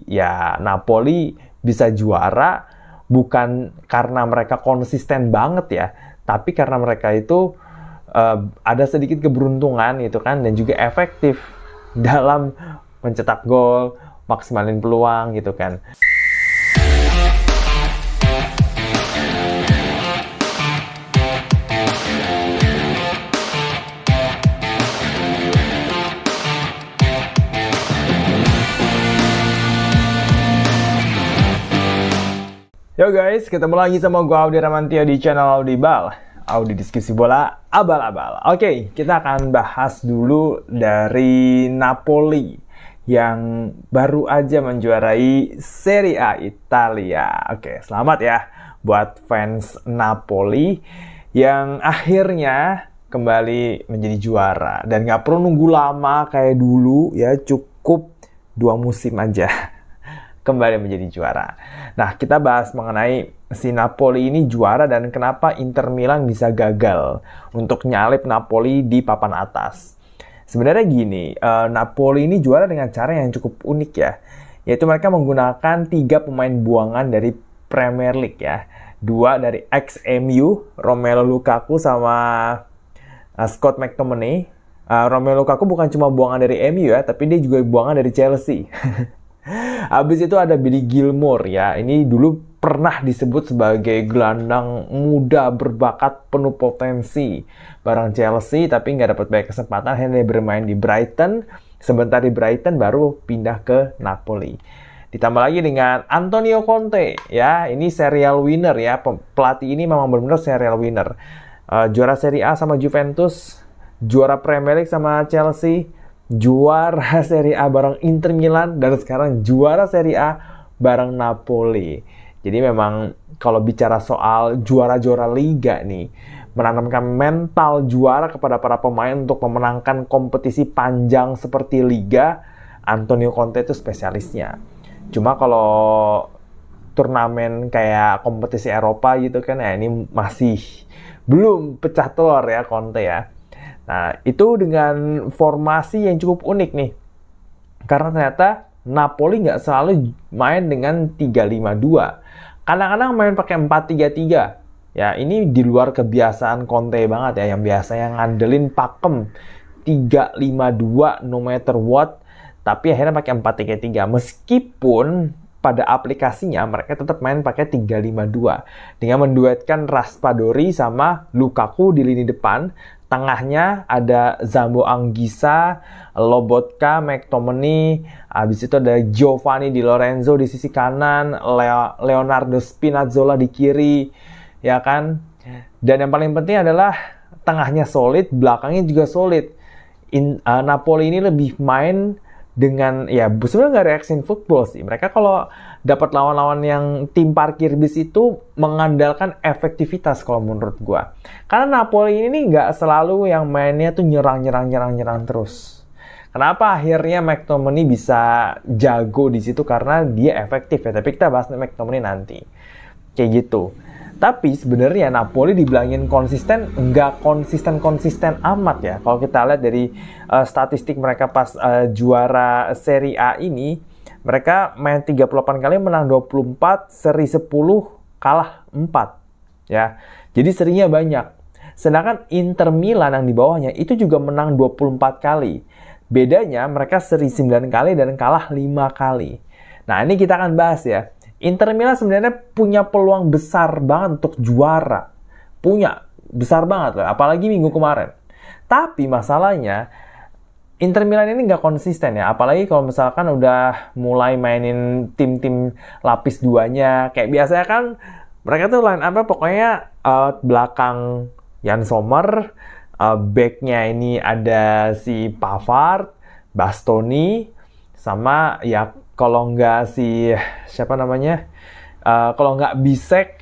Ya, Napoli bisa juara bukan karena mereka konsisten banget ya, tapi karena mereka itu ada sedikit keberuntungan gitu kan, dan juga efektif dalam mencetak gol, maksimalin peluang gitu kan. Yo guys, ketemu lagi sama gue Audi Ramantio di channel Audibal, Audi diskusi bola abal-abal. Oke, kita akan bahas dulu dari Napoli yang baru aja menjuarai Serie A Italia. Oke, selamat ya buat fans Napoli yang akhirnya kembali menjadi juara. Dan gak perlu nunggu lama kayak dulu ya, cukup 2 musim aja kembali menjadi juara. Nah, kita bahas mengenai si Napoli ini juara dan kenapa Inter Milan bisa gagal untuk nyalip Napoli di papan atas. Sebenarnya gini, Napoli ini juara dengan cara yang cukup unik ya, yaitu mereka menggunakan 3 pemain buangan dari Premier League ya. 2 dari ex-MU, Romelu Lukaku sama Scott McTominay. Romelu Lukaku bukan cuma buangan dari MU ya, tapi dia juga buangan dari Chelsea. Habis itu ada Billy Gilmour ya. Ini dulu pernah disebut sebagai gelandang muda berbakat penuh potensi bareng Chelsea, tapi nggak dapat banyak kesempatan. Akhirnya bermain di Brighton. Sebentar di Brighton baru pindah ke Napoli. Ditambah lagi dengan Antonio Conte ya. Ini serial winner ya. Pelatih ini memang benar-benar serial winner. Juara Serie A sama Juventus, juara Premier League sama Chelsea, juara Serie A bareng Inter Milan, dan sekarang juara Serie A bareng Napoli. Jadi memang kalau bicara soal juara-juara liga nih, menanamkan mental juara kepada para pemain untuk memenangkan kompetisi panjang seperti liga, Antonio Conte itu spesialisnya. Cuma kalau turnamen kayak kompetisi Eropa gitu kan, ya ini masih belum pecah telur ya Conte ya. Nah, itu dengan formasi yang cukup unik nih. Karena ternyata Napoli nggak selalu main dengan 3-5-2. Kadang-kadang main pakai 4-3-3. Ya, ini di luar kebiasaan Conte banget ya, yang biasanya ngandelin pakem 3-5-2 no matter what, tapi akhirnya pakai 4-3-3. Meskipun pada aplikasinya mereka tetap main pakai 3-5-2 dengan menduetkan Raspadori sama Lukaku di lini depan. Tengahnya ada Zambo Anguissa, Lobotka, McTominay, habis itu ada Giovanni Di Lorenzo di sisi kanan, Leonardo Spinazzola di kiri, ya kan? Dan yang paling penting adalah tengahnya solid, belakangnya juga solid. Napoli ini lebih main dengan, ya sebenarnya nggak reaction football sih. Mereka kalau dapat lawan-lawan yang tim parkir bis itu mengandalkan efektivitas kalau menurut gua. Karena Napoli ini nggak selalu yang mainnya tuh nyerang terus. Kenapa akhirnya McTominay bisa jago di situ? Karena dia efektif ya. Tapi kita bahas McTominay nanti. Kayak gitu. Tapi sebenarnya Napoli dibilangin konsisten, nggak konsisten amat ya. Kalau kita lihat dari statistik mereka pas juara Serie A ini, mereka main 38 kali, menang 24, seri 10, kalah 4. Ya. Jadi serinya banyak. Sedangkan Inter Milan yang di bawahnya itu juga menang 24 kali. Bedanya mereka seri 9 kali dan kalah 5 kali. Nah, ini kita akan bahas ya. Inter Milan sebenarnya punya peluang besar banget untuk juara. Punya, besar banget lah. Apalagi minggu kemarin. Tapi masalahnya, Inter Milan ini nggak konsisten ya. Apalagi kalau misalkan udah mulai mainin tim-tim lapis 2-nya. Kayak biasanya kan, mereka tuh line up pokoknya belakang Jan Sommer, back-nya ini ada si Pavard, Bastoni, sama ya kalau nggak si siapa namanya, kalau nggak Bisek,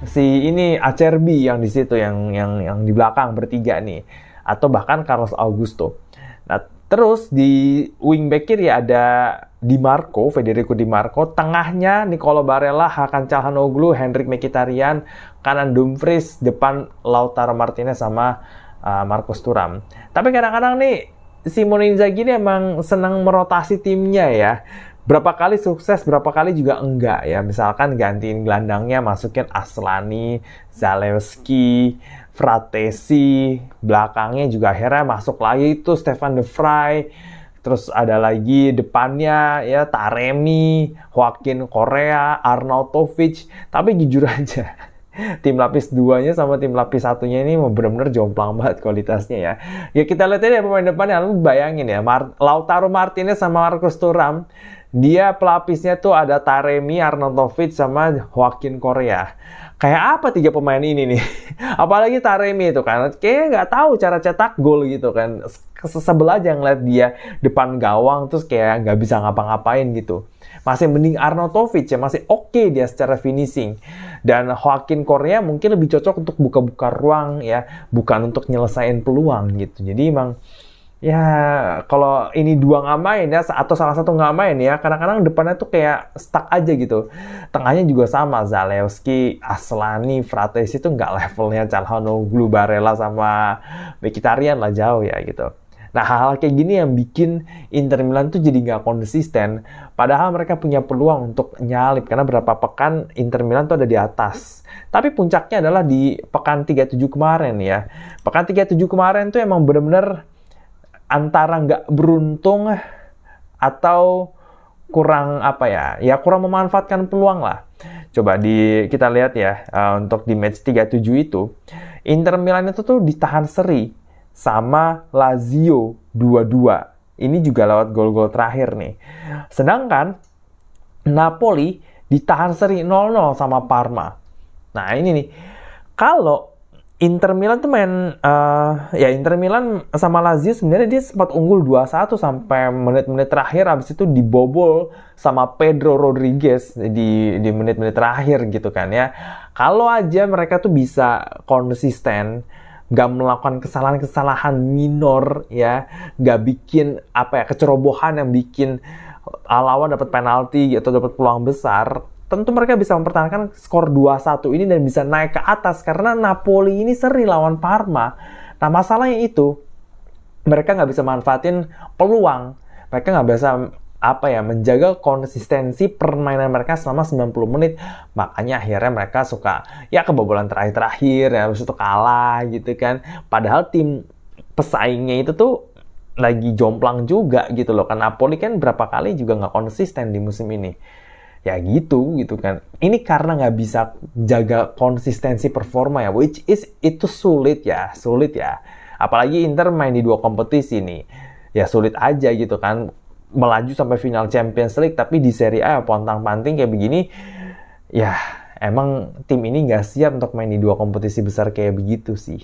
si ini Acerbi yang di situ, yang di belakang bertiga nih, atau bahkan Carlos Augusto. Nah, terus di wingback kiri ada Di Marco, Federico Di Marco, tengahnya Nicolo Barella, Hakan Calhanoglu, Henrikh Mkhitaryan, kanan Dumfries, depan Lautaro Martinez sama Marcus Thuram. Tapi kadang-kadang nih Simone Inzaghi ini emang senang merotasi timnya ya. berapa kali sukses, berapa kali juga enggak ya. Misalkan gantiin gelandangnya, masukin Aslani, Zalewski, Fratesi, belakangnya juga akhirnya masuk lagi itu Stefan de Vrij. Terus ada lagi depannya ya Taremi, Joaquin Correa, Arnautovic. Tapi jujur aja, tim lapis 2-nya sama tim lapis 1-nya ini benar-benar jomplang banget kualitasnya ya. Ya kita lihat aja pemain depannya, lu bayangin ya, Lautaro Martinez sama Marcus Thuram. Dia pelapisnya tuh ada Taremi, Arnautovic, sama Joaquin Correa. Kayak apa 3 pemain ini nih? Apalagi Taremi itu kan, kayaknya nggak tahu cara cetak gol gitu kan. Sebel aja ngeliat dia depan gawang, terus kayak nggak bisa ngapa-ngapain gitu. Masih mending Arnautovic ya, masih oke dia secara finishing. Dan Joaquin Correa mungkin lebih cocok untuk buka-buka ruang ya, bukan untuk nyelesain peluang gitu. Jadi emang ya, kalau ini 2 nggak main ya, atau salah satu nggak main ya, kadang-kadang depannya tuh kayak stuck aja gitu. Tengahnya juga sama, Zalewski, Aslani, Fratesi itu nggak levelnya Calhanoglu, Barella, sama Mkhitaryan lah, jauh ya gitu. Nah, hal-hal kayak gini yang bikin Inter Milan tuh jadi nggak konsisten. Padahal mereka punya peluang untuk nyalip, karena berapa pekan Inter Milan tuh ada di atas. Tapi puncaknya adalah di pekan 37 kemarin ya. Pekan 37 kemarin tuh emang bener-bener antara nggak beruntung atau kurang kurang memanfaatkan peluang lah. Coba kita lihat ya, untuk di match 37 itu Inter Milan itu tuh ditahan seri sama Lazio 2-2. Ini juga lewat gol-gol terakhir nih. Sedangkan Napoli ditahan seri 0-0 sama Parma. Nah ini nih, kalau Inter Milan tuh Inter Milan sama Lazio sebenarnya dia sempat unggul 2-1 sampai menit-menit terakhir, habis itu dibobol sama Pedro Rodriguez di menit-menit terakhir gitu kan ya. Kalau aja mereka tuh bisa konsisten, nggak melakukan kesalahan-kesalahan minor ya, nggak bikin kecerobohan yang bikin lawan dapat penalti atau dapat peluang besar, tentu mereka bisa mempertahankan skor 2-1 ini dan bisa naik ke atas, karena Napoli ini seri lawan Parma. Nah masalahnya itu, mereka nggak bisa manfaatin peluang, mereka nggak bisa menjaga konsistensi permainan mereka selama 90 menit. Makanya akhirnya mereka suka kebobolan terakhir ya, habis itu kalah gitu kan. Padahal tim pesaingnya itu tuh lagi jomplang juga gitu loh. Kan Napoli kan berapa kali juga nggak konsisten di musim ini. Ya gitu kan. Ini karena nggak bisa jaga konsistensi performa ya, which is itu sulit ya. Apalagi Inter main di 2 kompetisi nih. Ya sulit aja gitu kan. Melaju sampai final Champions League, tapi di Serie A pontang-panting kayak begini, ya emang tim ini nggak siap untuk main di 2 kompetisi besar kayak begitu sih.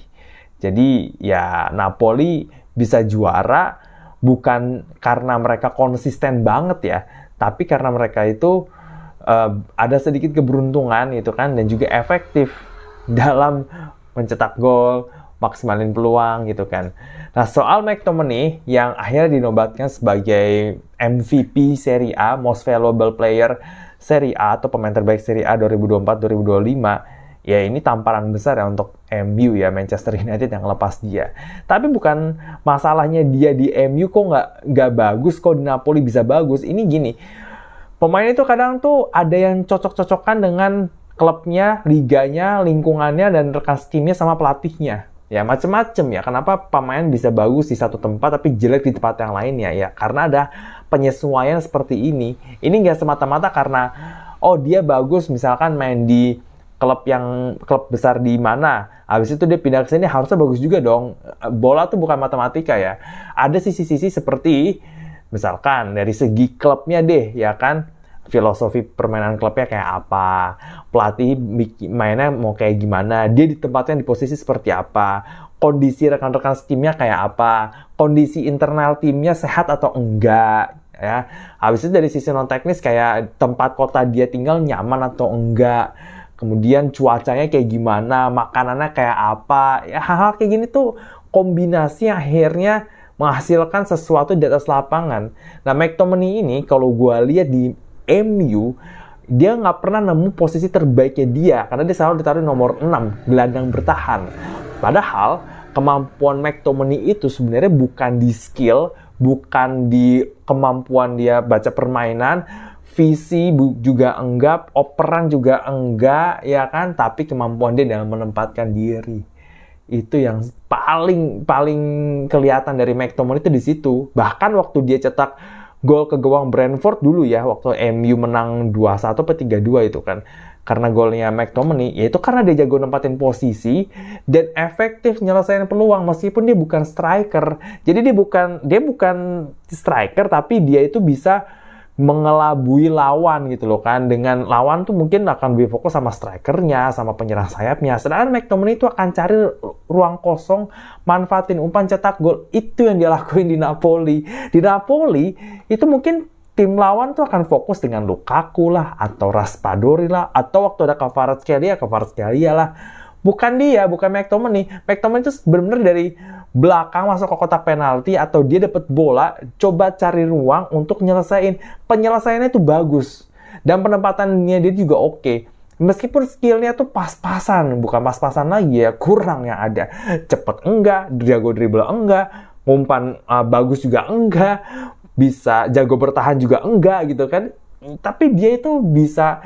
Jadi ya Napoli bisa juara bukan karena mereka konsisten banget ya, tapi karena mereka itu ada sedikit keberuntungan gitu kan, dan juga efektif dalam mencetak gol, maksimalin peluang gitu kan. Nah, soal McTominay yang akhirnya dinobatkan sebagai MVP Serie A, Most Valuable Player Serie A atau pemain terbaik Serie A 2024-2025, ya ini tamparan besar ya untuk MU ya, Manchester United yang lepas dia. Tapi bukan masalahnya dia di MU kok nggak bagus, kok di Napoli bisa bagus. Ini gini, pemain itu kadang tuh ada yang cocok-cocokan dengan klubnya, liganya, lingkungannya, dan rekan timnya sama pelatihnya. Ya macem-macem ya, kenapa pemain bisa bagus di satu tempat tapi jelek di tempat yang lainnya ya, karena ada penyesuaian seperti ini. Ini nggak semata-mata karena dia bagus misalkan main di klub besar di mana, habis itu dia pindah ke sini harusnya bagus juga dong. Bola tuh bukan matematika ya, ada sisi-sisi seperti misalkan dari segi klubnya deh ya kan, filosofi permainan klubnya kayak apa, pelatih mainnya mau kayak gimana, dia ditempatkan di posisi seperti apa, kondisi rekan-rekan timnya kayak apa, kondisi internal timnya sehat atau enggak ya. Habis itu dari sisi non teknis kayak tempat kota dia tinggal nyaman atau enggak, kemudian cuacanya kayak gimana, makanannya kayak apa ya, hal-hal kayak gini tuh kombinasi akhirnya menghasilkan sesuatu di atas lapangan. Nah McTominay ini kalau gue lihat di MU, dia nggak pernah nemu posisi terbaiknya dia, karena dia selalu ditaruh nomor 6, gelandang bertahan. Padahal kemampuan McTominay itu sebenarnya bukan di skill, bukan di kemampuan dia baca permainan, visi juga enggak, operan juga enggak, ya kan? Tapi kemampuan dia dalam menempatkan diri. Itu yang paling kelihatan dari McTominay itu di situ. Bahkan waktu dia cetak gol ke gawang Brentford dulu ya, waktu MU menang 2-1 atau 3-2 itu kan. Karena golnya McTominay, yaitu karena dia jago nempatin posisi dan efektif nyelesain peluang meskipun dia bukan striker. Jadi dia bukan striker, tapi dia itu bisa mengelabui lawan gitu loh kan. Dengan lawan tuh mungkin akan lebih fokus sama strikernya, sama penyerang sayapnya. Sedangkan McTominay itu akan cari ruang kosong, manfaatin umpan, cetak gol. Itu yang dia lakuin di Napoli. Di Napoli itu mungkin tim lawan tuh akan fokus dengan Lukaku lah, atau Raspadori lah, atau waktu ada Kvaratskhelia lah. Bukan McTominay. McTominay itu benar-benar dari belakang masuk ke kotak penalti, atau dia dapat bola, coba cari ruang untuk nyelesain. Penyelesaiannya itu bagus. Dan penempatannya dia juga oke. Meskipun skillnya tuh pas-pasan, bukan pas-pasan lagi ya, kurang yang ada. Cepet enggak, jago dribble enggak, umpan bagus juga enggak, bisa jago bertahan juga enggak gitu kan. Tapi dia itu bisa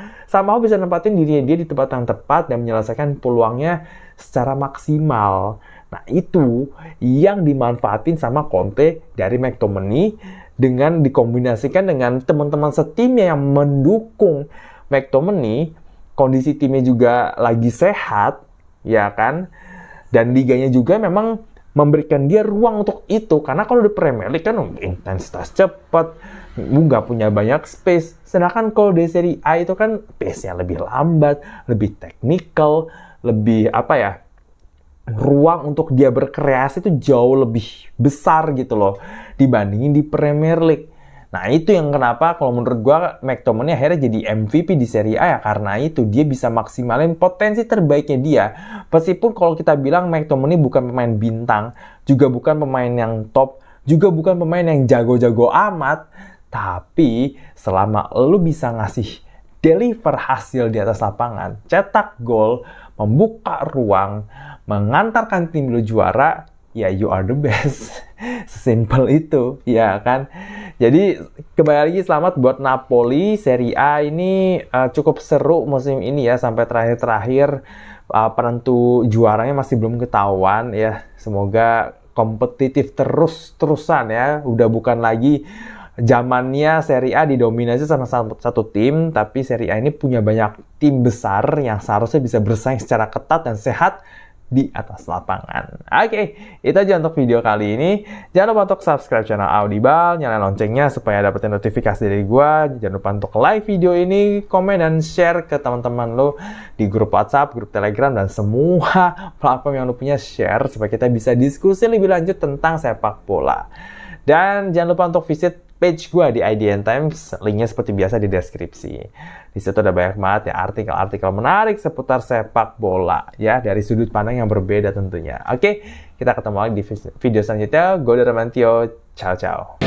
nempatin dirinya dia di tempat yang tepat dan menyelesaikan peluangnya secara maksimal. Nah, itu yang dimanfaatin sama Conte dari McTominay dengan dikombinasikan dengan teman-teman setimnya yang mendukung McTominay. Kondisi timnya juga lagi sehat, ya kan? Dan liganya juga memang memberikan dia ruang untuk itu. Karena kalau di Premier League kan intensitas cepat, nggak punya banyak space. Sedangkan kalau di Serie A itu kan pace-nya lebih lambat, lebih technical, lebih ruang untuk dia berkreasi itu jauh lebih besar gitu loh dibandingin di Premier League. Nah, itu yang kenapa kalau menurut gua McTominay akhirnya jadi MVP di Serie A ya, karena itu dia bisa maksimalin potensi terbaiknya dia. Meskipun kalau kita bilang McTominay bukan pemain bintang, juga bukan pemain yang top, juga bukan pemain yang jago-jago amat, tapi selama lu bisa ngasih deliver hasil di atas lapangan, cetak gol, membuka ruang, mengantarkan tim lu juara, ya you are the best. Sesimpel itu, ya kan? Jadi kembali lagi selamat buat Napoli. Serie A ini cukup seru musim ini ya, sampai terakhir penentu juaranya masih belum ketahuan ya. Semoga kompetitif terus-terusan ya. Udah bukan lagi zamannya Serie A didominasi sama satu tim, tapi Serie A ini punya banyak tim besar yang seharusnya bisa bersaing secara ketat dan sehat di atas lapangan. Oke, itu aja untuk video kali ini. Jangan lupa untuk subscribe channel Audible, nyalain loncengnya supaya dapetin notifikasi dari gua. Jangan lupa untuk like video ini, komen dan share ke teman-teman lo di grup WhatsApp, grup Telegram, dan semua platform yang lo punya. Share supaya kita bisa diskusi lebih lanjut tentang sepak bola. Dan jangan lupa untuk visit page gue di IDN Times, linknya seperti biasa di deskripsi. Di situ ada banyak banget ya artikel-artikel menarik seputar sepak bola ya, dari sudut pandang yang berbeda tentunya. Oke, kita ketemu lagi di video selanjutnya. Gue Ramantio, ciao ciao.